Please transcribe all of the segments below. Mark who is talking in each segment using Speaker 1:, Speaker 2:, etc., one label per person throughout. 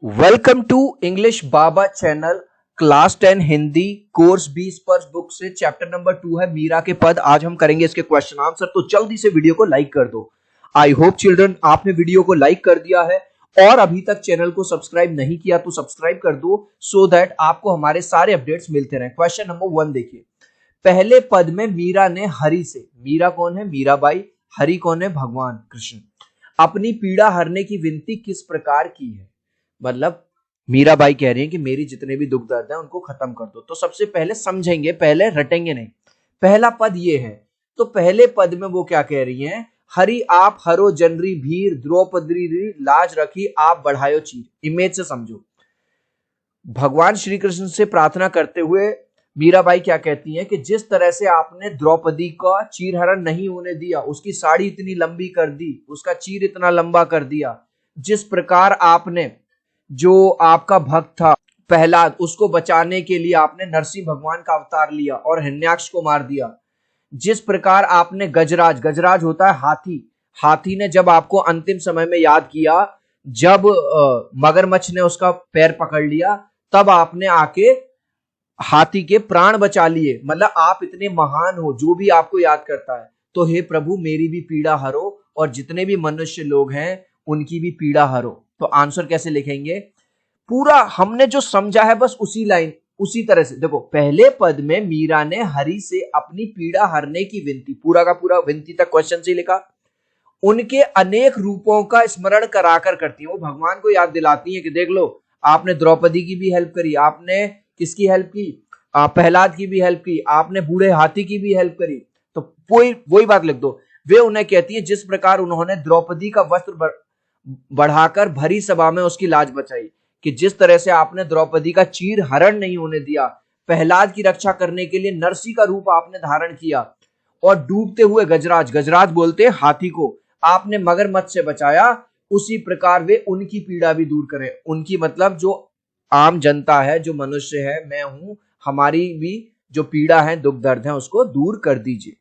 Speaker 1: Welcome to English Baba channel class 10 Hindi course 20 पर book से chapter number 2 है मीरा के पद। आज हम करेंगे इसके क्वेश्चन आंसर। तो जल्दी से वीडियो को लाइक कर दो। आई होप चिल्ड्रन आपने वीडियो को लाइक कर दिया है और अभी तक चैनल को सब्सक्राइब नहीं किया तो सब्सक्राइब कर दो सो दैट आपको हमारे सारे अपडेट्स मिलते रहे। क्वेश्चन नंबर 1 देखिए। पहले पद में मीरा ने हरि से, मीरा कौन है? मीराबाई। हरि कौन है? भगवान कृष्ण। अपनी पीड़ा हरने की विनती किस प्रकार की है? मतलब मीराबाई कह रही है कि मेरी जितने भी दुख दर्द है उनको खत्म कर दो। तो सबसे पहले समझेंगे, पहले रटेंगे नहीं। पहला पद ये है, तो पहले पद में वो क्या कह रही हैं? हरि आप हरो जनरी भीर द्रौपदी लाज रखी आप बढ़ायो चीर। इमेज से समझो। भगवान श्री कृष्ण से प्रार्थना करते हुए मीराबाई क्या कहती हैं कि जिस तरह से आपने द्रौपदी का चीरहरण नहीं होने दिया, उसकी साड़ी इतनी लंबी कर दी, उसका चीर इतना लंबा कर दिया, जिस प्रकार आपने जो आपका भक्त था प्रहलाद, उसको बचाने के लिए आपने नरसिंह भगवान का अवतार लिया और हिरण्याक्ष को मार दिया। जिस प्रकार आपने गजराज, गजराज होता है हाथी, हाथी ने जब आपको अंतिम समय में याद किया, जब मगरमच्छ ने उसका पैर पकड़ लिया, तब आपने आके हाथी के प्राण बचा लिए। मतलब आप इतने महान हो, जो भी आपको याद करता है। तो हे प्रभु मेरी भी पीड़ा हरो और जितने भी मनुष्य लोग हैं उनकी भी पीड़ा हरो। तो आंसर कैसे लिखेंगे? पूरा हमने जो समझा है बस उसी लाइन उसी तरह से देखो। पहले पद में मीरा ने हरि से अपनी पीड़ा हरने की विनती, पूरा का पूरा विनती तक क्वेश्चन से लिखा। उनके अनेक रूपों का स्मरण कराकर करती है, वो भगवान को याद दिलाती है कि देख लो आपने द्रौपदी की भी हेल्प करी, आपने किसकी हेल्प की? प्रहलाद की भी हेल्प की, आपने बूढ़े हाथी की भी हेल्प करी। तो वही बात लिख दो। वे उन्हें कहती है जिस प्रकार उन्होंने द्रौपदी का वस्त्र बढ़ाकर भरी सभा में उसकी लाज बचाई, कि जिस तरह से आपने द्रौपदी का चीर हरण नहीं होने दिया, प्रहलाद की रक्षा करने के लिए नरसिंह का रूप आपने धारण किया, और डूबते हुए गजराज, गजराज बोलते हैं हाथी को, आपने मगरमच्छ से बचाया, उसी प्रकार वे उनकी पीड़ा भी दूर करें। उनकी मतलब जो आम जनता है, जो मनुष्य है, मैं हूं, हमारी भी जो पीड़ा है, दुख दर्द है, उसको दूर कर दीजिए।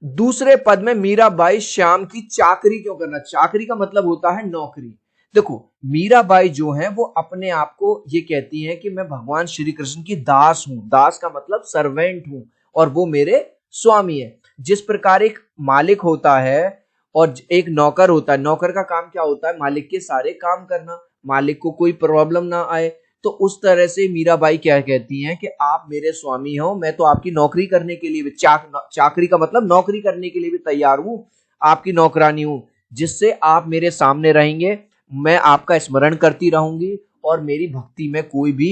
Speaker 1: दूसरे पद में मीराबाई श्याम की चाकरी क्यों करना? चाकरी का मतलब होता है नौकरी। देखो मीराबाई जो है वो अपने आप को ये कहती है कि मैं भगवान श्री कृष्ण की दास हूं। दास का मतलब सर्वेंट हूं और वो मेरे स्वामी है। जिस प्रकार एक मालिक होता है और एक नौकर होता है, नौकर का काम क्या होता है? मालिक के सारे काम करना, मालिक को कोई प्रॉब्लम ना आए। तो उस तरह से मीराबाई क्या कहती हैं कि आप मेरे स्वामी हो, मैं तो आपकी नौकरी करने के लिए भी, चाकरी का मतलब नौकरी करने के लिए भी तैयार हूं, आपकी नौकरानी हूं, जिससे आप मेरे सामने रहेंगे, मैं आपका स्मरण करती रहूंगी और मेरी भक्ति में कोई भी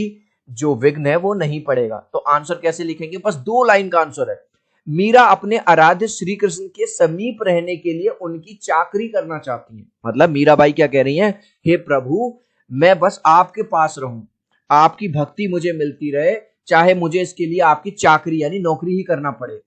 Speaker 1: जो विघ्न है वो नहीं पड़ेगा। तो आंसर कैसे लिखेंगे? बस 2 लाइन का आंसर है। मीरा अपने आराध्य श्री कृष्ण के समीप रहने के लिए उनकी चाकरी करना चाहती है। मतलब मीराबाई क्या कह रही हैं? हे प्रभु मैं बस आपके पास रहूं, आपकी भक्ति मुझे मिलती रहे, चाहे मुझे इसके लिए आपकी चाकरी यानी नौकरी ही करना पड़े।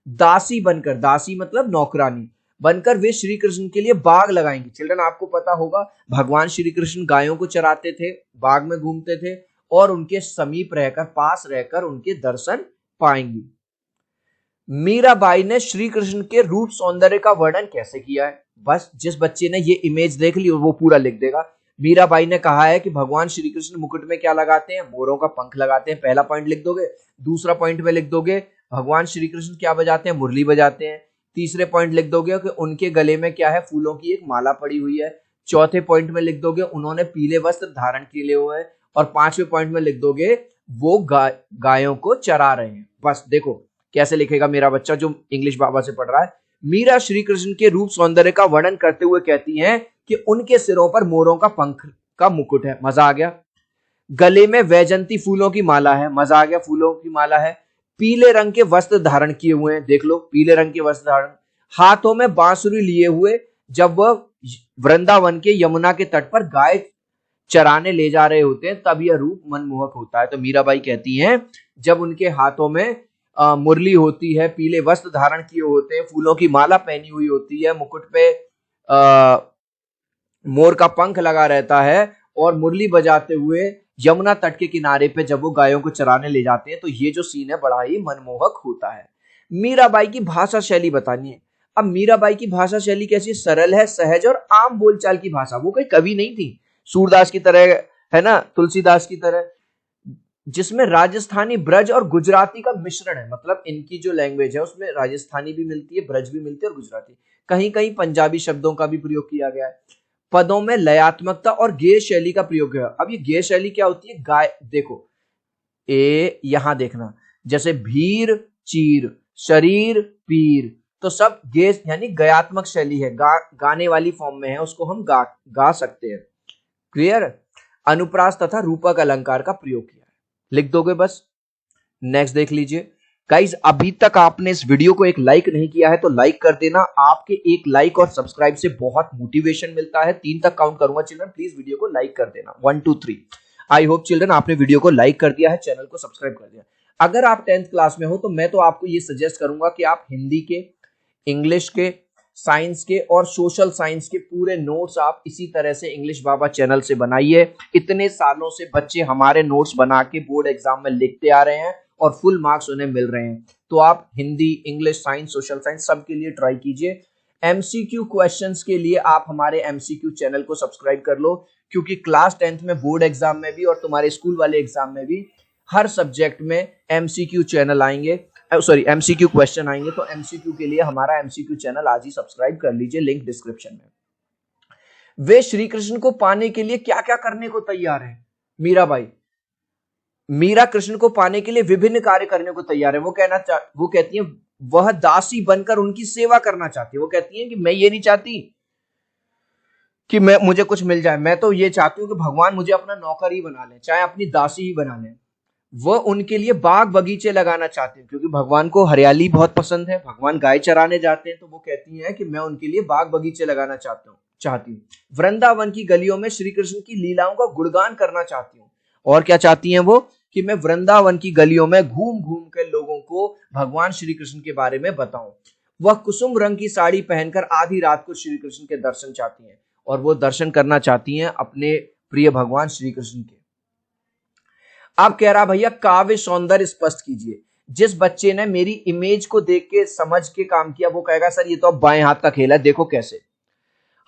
Speaker 1: दासी बनकर, दासी मतलब नौकरानी बनकर वे श्री कृष्ण के लिए बाग लगाएंगे। चिल्ड्रन आपको पता होगा भगवान श्री कृष्ण गायों को चराते थे, बाग में घूमते थे और उनके समीप रहकर, पास रहकर उनके दर्शन पाएंगी। मीराबाई ने श्री कृष्ण के रूप सौंदर्य का वर्णन कैसे किया है? बस जिस बच्चे ने ये इमेज देख ली वो पूरा लिख देगा। मीराबाई ने कहा है कि भगवान श्री कृष्ण मुकुट में क्या लगाते हैं? मोरों का पंख लगाते हैं। पहला पॉइंट लिख दोगे। दूसरा पॉइंट में लिख दोगे भगवान श्री कृष्ण क्या बजाते हैं? मुरली बजाते हैं। तीसरे पॉइंट लिख दोगे कि उनके गले में क्या है? फूलों की एक माला पड़ी हुई है। चौथे पॉइंट में लिख दोगे उन्होंने पीले वस्त्र धारण किए हुए हैं। और 5वें पॉइंट में लिख दोगे वो गायों को चरा रहे हैं। बस देखो कैसे लिखेगा मेरा बच्चा जो इंग्लिश बाबा से पढ़ रहा है। मीरा श्री कृष्ण के रूप सौंदर्य का वर्णन करते हुए कहती हैं कि उनके सिरों पर मोरों का पंख का मुकुट है। मजा आ गया। गले में वैजंती फूलों की माला है। मजा आ गया, फूलों की माला है। पीले रंग के वस्त्र धारण किए हुए हैं। देख लो पीले रंग के वस्त्र धारण। हाथों में बांसुरी लिए हुए जब वह वृंदावन के यमुना के तट पर गाय चराने ले जा रहे होते हैं तब यह रूप मनमोहक होता है। तो मीराबाई कहती हैं जब उनके हाथों में मुरली होती है, पीले वस्त्र धारण किए होते हैं, फूलों की माला पहनी हुई होती है, मुकुट पे मोर का पंख लगा रहता है और मुरली बजाते हुए यमुना तट के किनारे पे जब वो गायों को चराने ले जाते हैं, तो ये जो सीन है बड़ा ही मनमोहक होता है। मीराबाई की भाषा शैली बतानी है। अब मीराबाई की भाषा शैली कैसी? सरल है, सहज और आम बोलचाल की भाषा। वो कोई कवि नहीं थी, सूरदास की तरह, है ना, तुलसीदास की तरह, जिसमें राजस्थानी ब्रज और गुजराती का मिश्रण है। मतलब इनकी जो लैंग्वेज है उसमें राजस्थानी भी मिलती है, ब्रज भी मिलती है और गुजराती, कहीं कहीं पंजाबी शब्दों का भी प्रयोग किया गया है। पदों में लयात्मकता और गेय शैली का प्रयोग है। अब ये गेय शैली क्या होती है? गाय, देखो यहां देखना, जैसे भीर चीर, शरीर पीर, तो सब गे यानी गयात्मक शैली है, गाने वाली फॉर्म में है, उसको हम गा सकते हैं। क्लियर? अनुप्रास तथा रूपक अलंकार का प्रयोग किया है, लिख दोगे बस। नेक्स्ट देख लीजिए गाइस, अभी तक आपने इस वीडियो को एक लाइक नहीं किया है तो लाइक कर देना। आपके एक लाइक और सब्सक्राइब से बहुत मोटिवेशन मिलता है। 3 तक काउंट करूंगा चिल्ड्रन, प्लीज वीडियो को लाइक कर देना। 1 2 3। आई होप चिल्ड्रन आपने वीडियो को लाइक कर दिया है, चैनल को सब्सक्राइब कर दिया। अगर आप 10th क्लास में हो तो मैं तो आपको ये सजेस्ट करूंगा कि आप हिंदी के, इंग्लिश के, साइंस के और सोशल साइंस के पूरे नोट्स आप इसी तरह से इंग्लिश बाबा चैनल से बनाइए। इतने सालों से बच्चे हमारे नोट्स बना के बोर्ड एग्जाम में लिखते आ रहे हैं और फुल मार्क्स उन्हें मिल रहे हैं। तो आप Hindi, English, science, social science सबके लिए ट्राई कीजिए। एमसीक्यू क्वेश्चंस के लिए आप हमारे एमसीक्यू चैनल को सब्सक्राइब कर लो, क्योंकि क्लास 10th में, बोर्ड एग्जाम में भी और तुम्हारे स्कूल वाले एग्जाम में भी हर सब्जेक्ट में एमसीक्यू चैनल आएंगे, सॉरी एमसीक्यू क्वेश्चन आएंगे। तो एमसीक्यू के लिए हमारा एमसीक्यू चैनल आज ही सब्सक्राइब कर लीजिए, लिंक डिस्क्रिप्शन में। वे श्री कृष्ण को पाने के लिए क्या क्या करने को तैयार है? मीराबाई, मीरा कृष्ण को पाने के लिए विभिन्न कार्य करने को तैयार है। वो कहती है वह दासी बनकर उनकी सेवा करना चाहती है। वो कहती है कि मैं ये नहीं चाहती कि मुझे कुछ मिल जाए, मैं तो ये चाहती हूँ कि भगवान मुझे अपना नौकर ही बना ले, चाहे अपनी दासी ही बना ले। वह उनके लिए बाग बगीचे लगाना चाहते हैं, क्योंकि भगवान को हरियाली बहुत पसंद है। भगवान गाय चराने जाते हैं तो वो कहती हैं कि मैं उनके लिए बाग बगीचे लगाना चाहती हूँ। वृंदावन की गलियों में श्री कृष्ण की लीलाओं का गुणगान करना चाहती हूँ। और क्या चाहती हैं वो? कि मैं वृंदावन की गलियों में घूम घूम के लोगों को भगवान श्री कृष्ण के बारे में बताऊं। वह कुसुम रंग की साड़ी पहनकर आधी रात को श्री कृष्ण के दर्शन चाहती हैं, और वो दर्शन करना चाहती हैं अपने प्रिय भगवान श्री कृष्ण के। अब कह रहा भैया काव्य सौंदर्य स्पष्ट कीजिए। जिस बच्चे ने मेरी इमेज को देख के समझ के काम किया वो कहेगा सर ये तो अब बाएं हाथ का खेल है। देखो कैसे,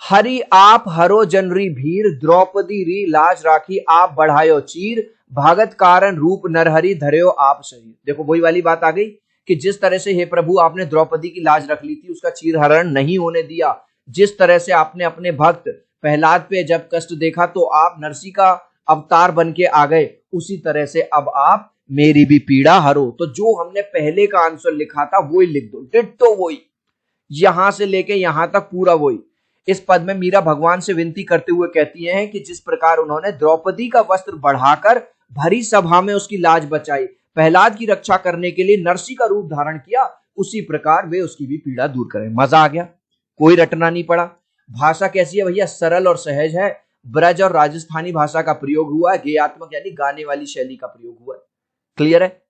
Speaker 1: हरि आप हरो जनरी भीर, द्रौपदी री लाज राखी आप बढ़ायो चीर, भागत कारण रूप नरहरि धर्यो आप शरीर। देखो वही वाली बात आ गई कि जिस तरह से हे प्रभु आपने द्रौपदी की लाज रख ली थी, उसका चीर हरण नहीं होने दिया। जिस तरह से आपने अपने भक्त प्रहलाद पे जब कष्ट देखा तो आप नरसी का अवतार बन के आ गए, उसी तरह से अब आप मेरी भी पीड़ा हरो। तो जो हमने पहले का आंसर लिखा था वही लिख दो, डिट्टो वही, यहां से लेके यहां तक पूरा वही। इस पद में मीरा भगवान से विनती करते हुए कहती हैं कि जिस प्रकार उन्होंने द्रौपदी का वस्त्र बढ़ाकर भरी सभा में उसकी लाज बचाई, प्रहलाद की रक्षा करने के लिए नरसी का रूप धारण किया, उसी प्रकार वे उसकी भी पीड़ा दूर करें। मजा आ गया, कोई रटना नहीं पड़ा। भाषा कैसी है भैया? सरल और सहज है। ब्रज और राजस्थानी भाषा का प्रयोग हुआ है, गेयात्मक यानी गाने वाली शैली का प्रयोग हुआ है। क्लियर है?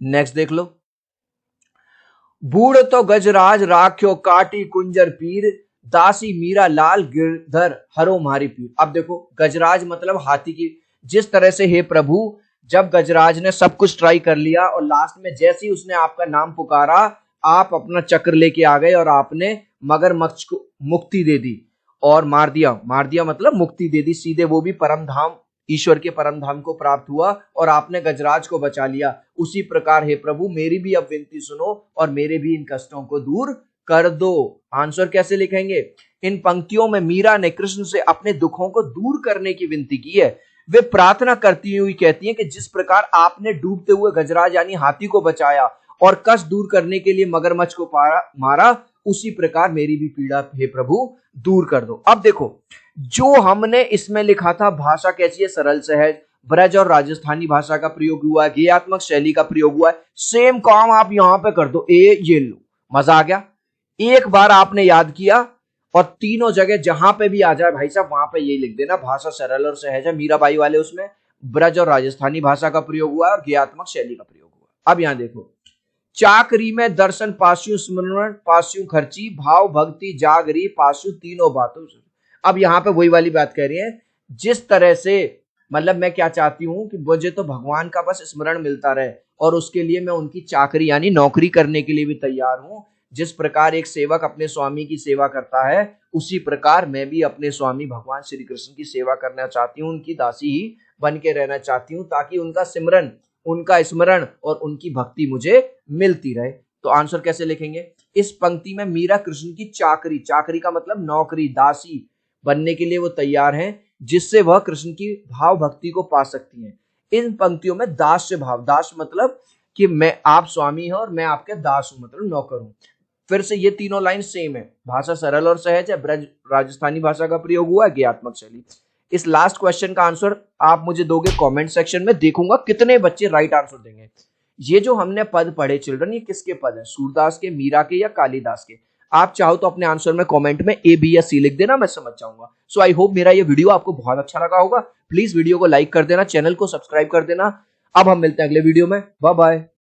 Speaker 1: नेक्स्ट देख लो। बूढ़ तो गजराज राख्यो काटी कुंजर पीर, दासी मीरा लाल गिरधर हरो मारी पीर। अब देखो गजराज मतलब हाथी की। जिस तरह से हे प्रभु, जब गजराज ने सब कुछ ट्राई कर लिया और लास्ट में जैसे ही उसने आपका नाम पुकारा, आप अपना चक्र लेके आ गए और आपने मगरमच्छ को मुक्ति दे दी और मार दिया मतलब मुक्ति दे दी सीधे, वो भी परम धाम, ईश्वर के परम धाम को प्राप्त हुआ और आपने गजराज को बचा लिया। उसी प्रकार हे प्रभु मेरी भी अब विनती सुनो और मेरे भी इन कष्टों को दूर कर दो। आंसर कैसे लिखेंगे? इन पंक्तियों में मीरा ने कृष्ण से अपने दुखों को दूर करने की विनती की है। वे प्रार्थना करती हुई कहती हैं कि जिस प्रकार आपने डूबते हुए गजराज यानी हाथी को बचाया और कष्ट दूर करने के लिए मगरमच्छ को मारा, उसी प्रकार मेरी भी पीड़ा हे प्रभु दूर कर दो। अब देखो जो हमने इसमें लिखा था, भाषा कैसी है? सरल सहज। ब्रज और राजस्थानी भाषा का प्रयोग हुआ है, गेयात्मक शैली का प्रयोग हुआ है। सेम काम आप यहां पे कर दो, ये लो, मजा आ गया। एक बार आपने याद किया और तीनों जगह जहां पे भी आ जाए भाई साहब वहां पे ये लिख देना, भाषा सरल और सहज है। मीराबाई वाले उसमें ब्रज और राजस्थानी भाषा का प्रयोग हुआ है और गेयात्मक शैली का प्रयोग हुआ। अब यहां देखो, चाकरी में दर्शन पास्यु स्मरण पास्यु खर्ची, भाव भक्ति जागरी पास्यु तीनों बातों से। अब यहां पे वही वाली बात कह रही है, जिस तरह से मतलब मैं क्या चाहती हूं कि मुझे तो भगवान का बस स्मरण मिलता रहे और उसके लिए मैं उनकी चाकरी यानी नौकरी करने के लिए भी तैयार हूं। जिस प्रकार एक सेवक अपने स्वामी की सेवा करता है, उसी प्रकार मैं भी अपने स्वामी भगवान श्री कृष्ण की सेवा करना चाहती हूँ, उनकी दासी ही बन के रहना चाहती हूँ, ताकि उनका सिमरन, उनका स्मरण और उनकी भक्ति मुझे मिलती रहे। तो आंसर कैसे लिखेंगे? इस पंक्ति में मीरा कृष्ण की चाकरी, चाकरी का मतलब नौकरी, दासी बनने के लिए वो तैयार हैं, जिससे वह कृष्ण की भाव भक्ति को पा सकती हैं। इन पंक्तियों में दास से भाव, दास मतलब कि मैं, आप स्वामी हैं और मैं आपके दास हूं, मतलब नौकर हूं। फिर से ये तीनों लाइन सेम है, भाषा सरल और सहज है, ब्रज राजस्थानी भाषा का प्रयोग हुआ है, ज्ञात्मक शैली। इस लास्ट क्वेश्चन का आंसर आप मुझे दोगे कमेंट सेक्शन में, देखूंगा कितने बच्चे राइट आंसर देंगे। ये जो हमने पद पढ़े चिल्ड्रन, ये किसके पद है? सूरदास के, मीरा के या कालिदास के? आप चाहो तो अपने आंसर में कमेंट में ए, बी या सी लिख देना, मैं समझ जाऊंगा। सो आई होप मेरा ये वीडियो आपको बहुत अच्छा लगा होगा। प्लीज वीडियो को लाइक कर देना, चैनल को सब्सक्राइब कर देना। अब हम मिलते हैं अगले वीडियो में। Bye bye.